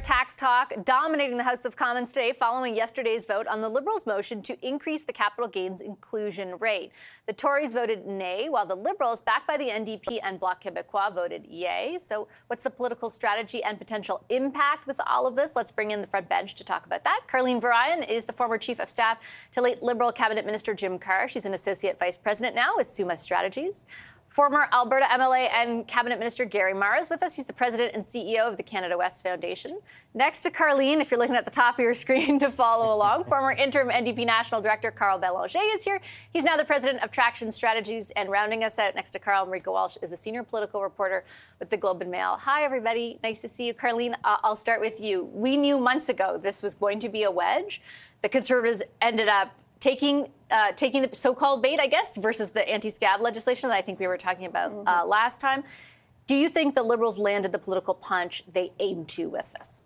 tax talk dominating the House of Commons today following yesterday's vote on the Liberals' motion to increase the capital gains inclusion rate. The Tories voted nay, while the Liberals, backed by the NDP and Bloc Québécois, voted yay. So what's the political strategy and potential impact with all of this? Let's bring in the front bench to talk about that. Karleen Verheyen is the former chief of staff to late Liberal cabinet minister Jim Carr. She's an associate vice president now with Summa Strategies. Former Alberta MLA and Cabinet Minister Gary Marr is with us. He's the president and CEO of the Canada West Foundation. Next to Karleen, if you're looking at the top of your screen to follow along, former interim NDP National Director Carl Bélanger is here. He's now the president of Traction Strategies. And rounding us out next to Carl, Marika Walsh is a senior political reporter with the Globe and Mail. Hi, everybody. Nice to see you. Karleen, I'll start with you. We knew months ago this was going to be a wedge. The Conservatives ended up taking the so-called bait, I guess, versus the anti-scab legislation that I think we were talking about last time. Do you think the Liberals landed the political punch they aimed to with this?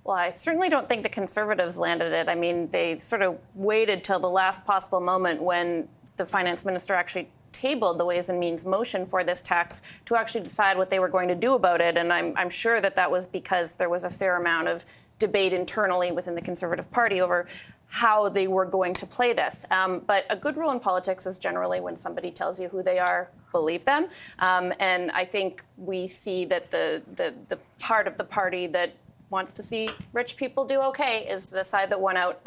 Well, I certainly don't think the Conservatives landed it. I mean, they sort of waited till the last possible moment when the finance minister actually tabled the Ways and Means motion for this tax to actually decide what they were going to do about it. And I'm sure that was because there was a fair amount of debate internally within the Conservative Party over how they were going to play this. But a good rule in politics is generally when somebody tells you who they are, believe them. And I think we see that the part of the party that wants to see rich people do okay is the side that won out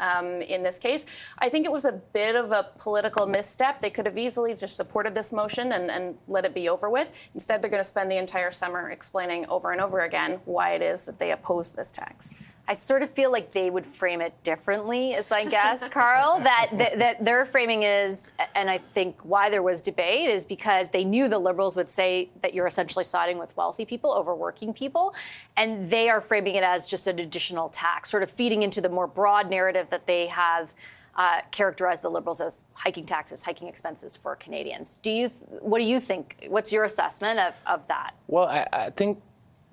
in this case. I think it was a bit of a political misstep. They could have easily just supported this motion and let it be over with. Instead, they're going to spend the entire summer explaining over and over again why it is that they oppose this tax. I sort of feel like they would frame it differently, is my guess, Carl, that their framing is, and I think why there was debate, is because they knew the Liberals would say that you're essentially siding with wealthy people over working people, and they are framing it as just an additional tax, sort of feeding into the more broad narrative that they have characterized the Liberals as hiking taxes, hiking expenses for Canadians. What do you think? What's your assessment of that? Well, I think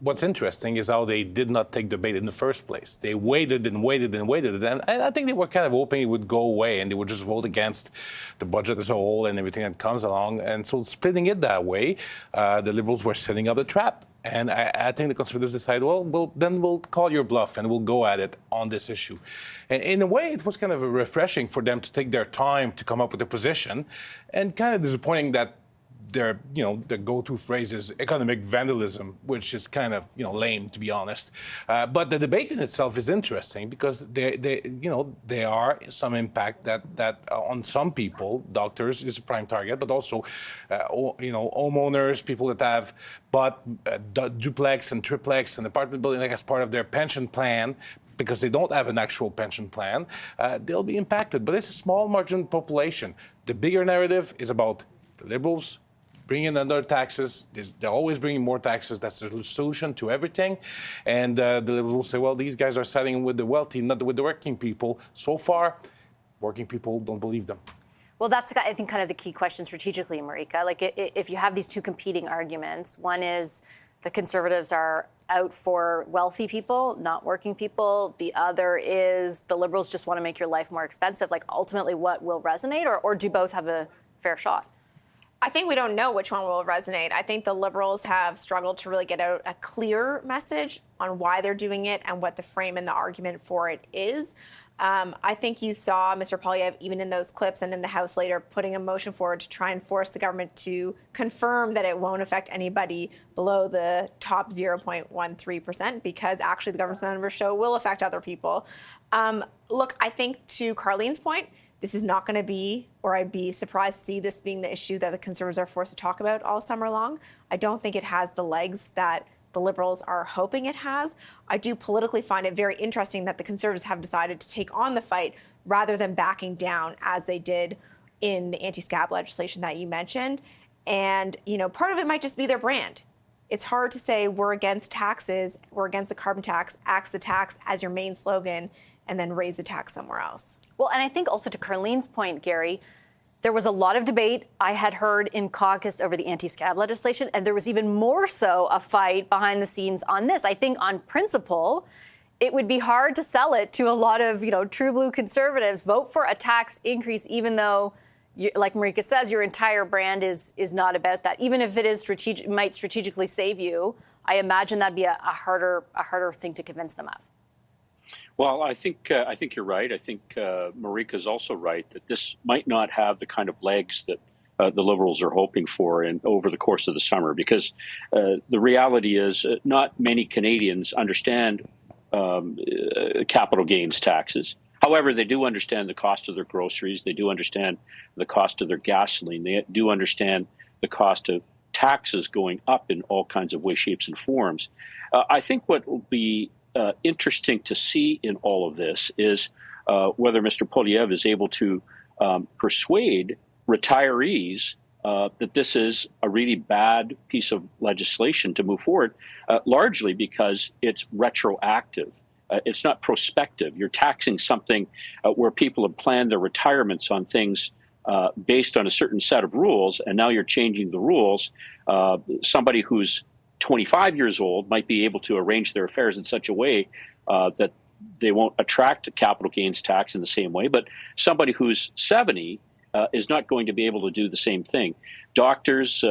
what's interesting is how they did not take the bait in the first place. They waited and waited and waited. And I think they were kind of hoping it would go away and they would just vote against the budget as a whole and everything that comes along. And so splitting it that way, the Liberals were setting up a trap. And I think the Conservatives decided, well, then we'll call your bluff and we'll go at it on this issue. And in a way, it was kind of refreshing for them to take their time to come up with a position, and kind of disappointing that their go-to phrase is economic vandalism, which is kind of, lame, to be honest. But the debate in itself is interesting because there are some impact that on some people, doctors is a prime target, but also, homeowners, people that have bought duplex and triplex and apartment building as part of their pension plan, because they don't have an actual pension plan, they'll be impacted. But it's a small margin population. The bigger narrative is about the Liberals bringing in other taxes. They're always bringing more taxes. That's the solution to everything. And the Liberals will say, well, these guys are siding with the wealthy, not with the working people. So far, working people don't believe them. Well, that's, I think, kind of the key question strategically, Marika. Like, if you have these two competing arguments, one is the Conservatives are out for wealthy people, not working people. The other is the Liberals just want to make your life more expensive. Like, ultimately, what will resonate, or do both have a fair shot? I think we don't know which one will resonate. I think the Liberals have struggled to really get out a clear message on why they're doing it and what the frame and the argument for it is. I think you saw Mr. Poilievre, even in those clips and in the House later, putting a motion forward to try and force the government to confirm that it won't affect anybody below the top 0.13%, because actually the government's numbers show will affect other people. Look, I think to Karleen's point, this is not going to be, or I'd be surprised to see this being the issue that the Conservatives are forced to talk about all summer long. I don't think it has the legs that the Liberals are hoping it has. I do politically find it very interesting that the Conservatives have decided to take on the fight rather than backing down as they did in the anti-scab legislation that you mentioned. And, part of it might just be their brand. It's hard to say we're against taxes, we're against the carbon tax, axe the tax as your main slogan, and then raise the tax somewhere else. Well, and I think also to Karleen's point, Gary, there was a lot of debate I had heard in caucus over the anti-scab legislation, and there was even more so a fight behind the scenes on this. I think on principle, it would be hard to sell it to a lot of, true blue Conservatives. Vote for a tax increase, even though, like Marika says, your entire brand is not about that. Even if it is might strategically save you, I imagine that'd be a harder thing to convince them of. Well, I think you're right. I think Marika's also right that this might not have the kind of legs that the Liberals are hoping for over the course of the summer, because the reality is not many Canadians understand capital gains taxes. However, they do understand the cost of their groceries. They do understand the cost of their gasoline. They do understand the cost of taxes going up in all kinds of ways, shapes, and forms. I think what will be interesting to see in all of this is whether Mr. Poilievre is able to persuade retirees that this is a really bad piece of legislation to move forward, largely because it's retroactive. It's not prospective. You're taxing something where people have planned their retirements on things based on a certain set of rules, and now you're changing the rules. Somebody who's 25 years old might be able to arrange their affairs in such a way that they won't attract a capital gains tax in the same way, but somebody who's 70 is not going to be able to do the same thing. Doctors,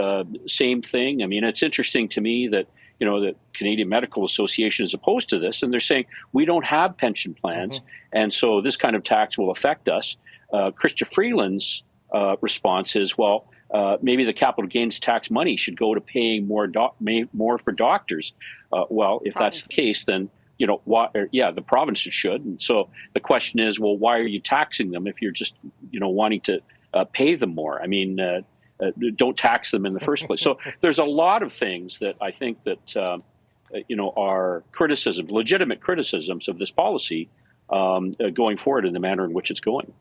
same thing. I mean, it's interesting to me that the Canadian Medical Association is opposed to this, and they're saying we don't have pension plans, and so this kind of tax will affect us. Chrystia Freeland's response is, well, maybe the capital gains tax money should go to paying more for doctors. Well, if that's the case, then the provinces should. And so the question is, well, why are you taxing them if you're just wanting to pay them more? I mean, don't tax them in the first place. So there's a lot of things that I think that are legitimate criticisms of this policy going forward in the manner in which it's going.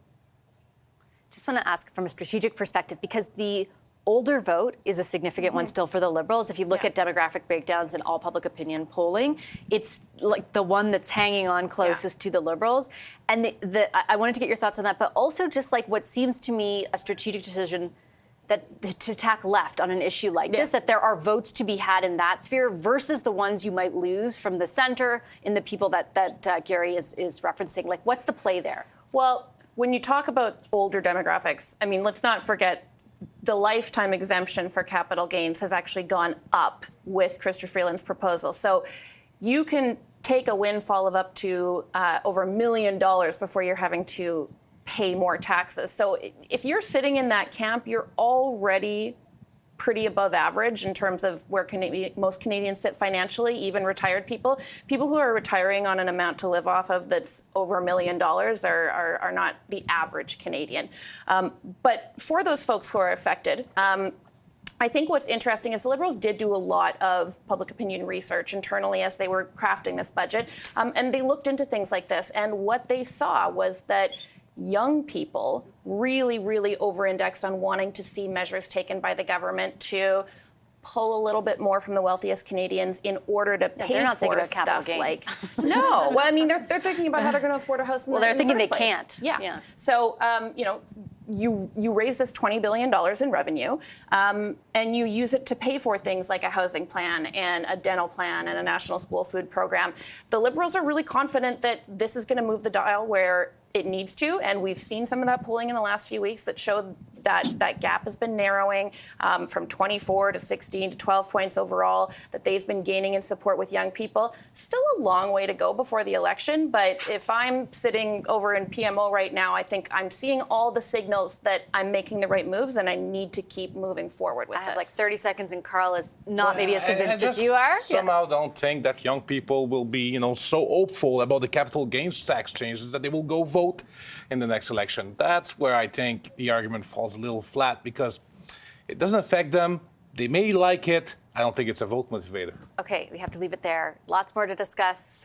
Just want to ask from a strategic perspective, because the older vote is a significant one still for the Liberals. If you look at demographic breakdowns and all public opinion polling, it's like the one that's hanging on closest to the Liberals. And I wanted to get your thoughts on that, but also just like what seems to me a strategic decision to tack left on an issue like this, that there are votes to be had in that sphere versus the ones you might lose from the center in the people that Gary is referencing. Like, what's the play there? Well, when you talk about older demographics, I mean, let's not forget the lifetime exemption for capital gains has actually gone up with Chrystia Freeland's proposal. So you can take a windfall of up to over $1 million before you're having to pay more taxes. So if you're sitting in that camp, you're already pretty above average in terms of where most Canadians sit financially, even retired people. People who are retiring on an amount to live off of that's over $1 million are not the average Canadian. But for those folks who are affected, I think what's interesting is the Liberals did do a lot of public opinion research internally as they were crafting this budget, and they looked into things like this. And what they saw was that young people really, really over-indexed on wanting to see measures taken by the government to pull a little bit more from the wealthiest Canadians in order to pay for stuff like no. Well, I mean, they're thinking about how they're going to afford a house. They're thinking they can't. Yeah. So you raise this $20 billion in revenue, and you use it to pay for things like a housing plan and a dental plan and a national school food program. The Liberals are really confident that this is going to move the dial where it needs to, and we've seen some of that polling in the last few weeks that showed that gap has been narrowing from 24 to 16 to 12 points overall, that they've been gaining in support with young people. Still a long way to go before the election, but if I'm sitting over in PMO right now, I think I'm seeing all the signals that I'm making the right moves, and I need to keep moving forward with this. I have like 30 seconds, and Carl is not maybe as convinced as you are. Somehow don't think that young people will be, so hopeful about the capital gains tax changes that they will go vote in the next election. That's where I think the argument falls a little flat, because it doesn't affect them. They may like it. I don't think it's a vote motivator. Okay, we have to leave it there. Lots more to discuss.